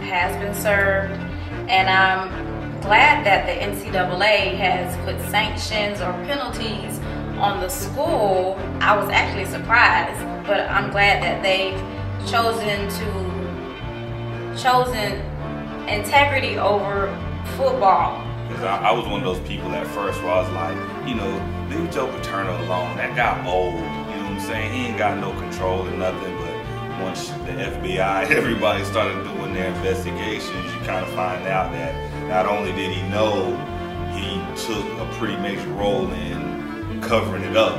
has been served, and I'm glad that the NCAA has put sanctions or penalties on the school. I was actually surprised, but I'm glad that they've chosen integrity over football. Because I was one of those people at first where I was like, you know, leave Joe Paterno alone. That guy old, you know what I'm saying? He ain't got no control or nothing, but once the FBI and everybody started doing their investigations, you kind of find out that not only did he know, he took a pretty major role in covering it up.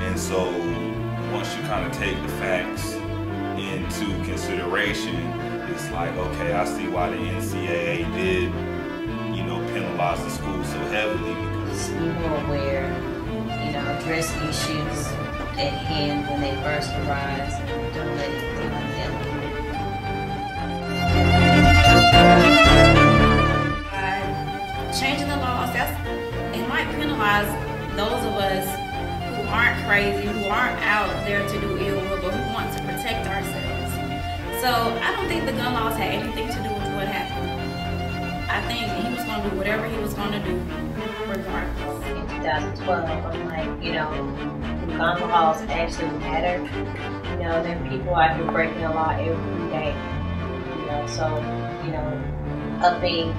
And so once you kind of take the facts into consideration, it's like, okay, I see why the NCAA did, you know, penalize the school so heavily. Because be more aware, you know, address issues at hand when they first arise. Don't let it be like that. By changing the laws, it might penalize those of us who aren't crazy, who aren't out there to do ill will, but who want to protect ourselves. So I don't think the gun laws had anything to do with what happened. I think he was going to do whatever he was going to do, regardless. In 2012, I'm like, you know, do gun laws actually matter? You know, there are people out here breaking the law every day. You know, so, you know, upping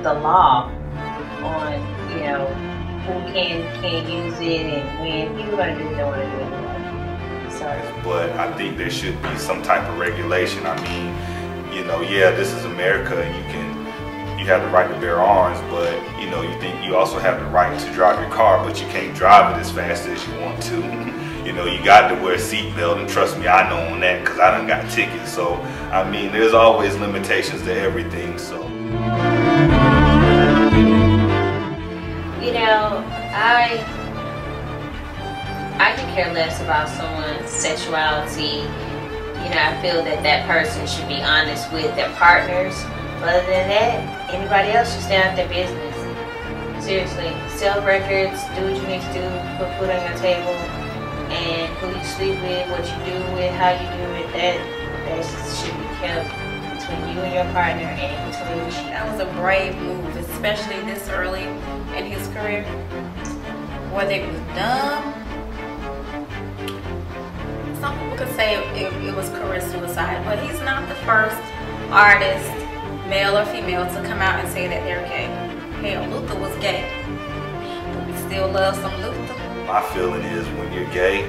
the law on, you know, who can use it and when. People are going to do what they want to do anyway. But I think there should be some type of regulation. I mean, you know, yeah, this is America, and you have the right to bear arms, but you know, you think you also have the right to drive your car, but you can't drive it as fast as you want to. You know, you got to wear a seatbelt, and trust me, I know on that because I done got tickets. So I mean, there's always limitations to everything. So you know, I could care less about someone's sexuality. You know, I feel that that person should be honest with their partners. Other than that, anybody else should stay out their business. Seriously, sell records, do what you need to do, put food on your table, and who you sleep with, what you do with, how you do it, that should be kept between you and your partner and between you. That was a brave move, especially this early in his career. Whether it was dumb, some people could say it was career suicide, but he's not the first artist, male or female, to come out and say that they're gay. Hell, Luther was gay, but we still love some Luther. My feeling is when you're gay,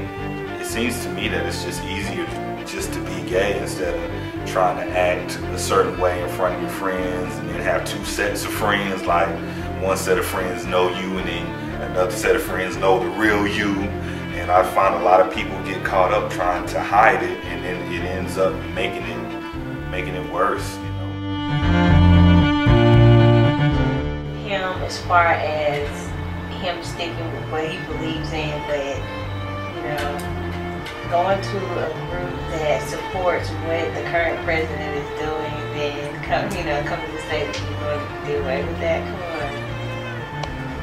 it seems to me that it's just easier just to be gay instead of trying to act a certain way in front of your friends and then have two sets of friends, like one set of friends know you and then another set of friends know the real you. And I find a lot of people get caught up trying to hide it, and then it ends up making it worse, you know. Him, as far as him sticking with what he believes in, but you know, going to a group that supports what the current president is doing, then come to say that you're going to do away with that. Come on.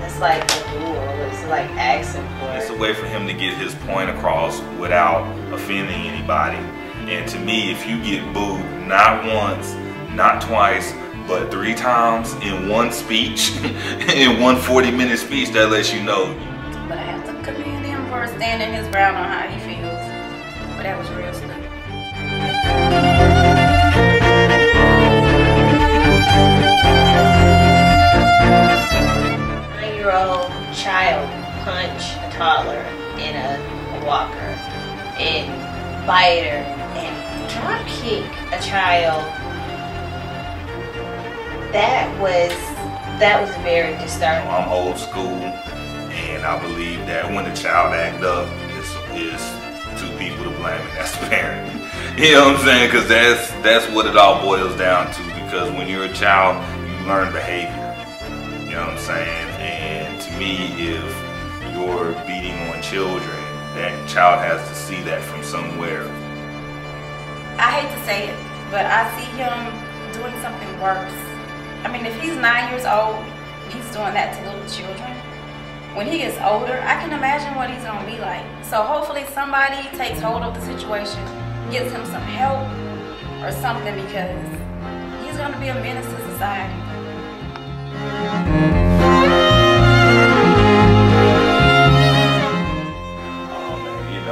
It's like a duel. It's like asking for it. It's a way for him to get his point across without offending anybody. And to me, if you get booed not once, not twice, but 3 times in one speech, in one 40-minute speech, that lets you know. But I have to commend him for standing his ground on how he feels. But that was real stuff. Child punch a toddler in a walker and bite her and drop kick a child. That was very disturbing. I'm old school, and I believe that when the child acts up, is 2 people to blame, and that's the parent. You know what I'm saying? Because that's what it all boils down to. Because when you're a child, you learn behavior. You know what I'm saying? And to me, if you're beating on children, that child has to see that from somewhere. I hate to say it, but I see him doing something worse. I mean, if he's 9 years old, he's doing that to little children. When he gets older, I can imagine what he's gonna be like. So hopefully somebody takes hold of the situation, gets him some help, or or something, because he's going to be a menace to society.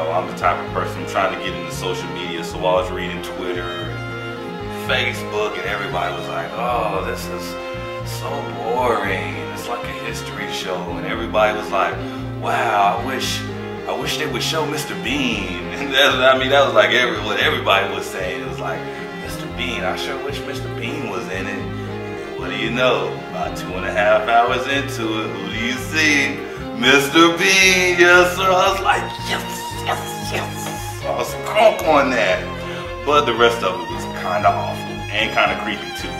I'm the type of person trying to get into social media, so I was reading Twitter and Facebook, and everybody was like, oh, this is so boring. It's like a history show. And everybody was like, wow, I wish they would show Mr. Bean. And that was like what everybody was saying. It was like, Mr. Bean, I sure wish Mr. Bean was in it. And what do you know? About 2.5 hours into it, who do you see? Mr. Bean, yes sir. I was like, yes. I was crunk on that. But the rest of it was kind of awful and kind of creepy too.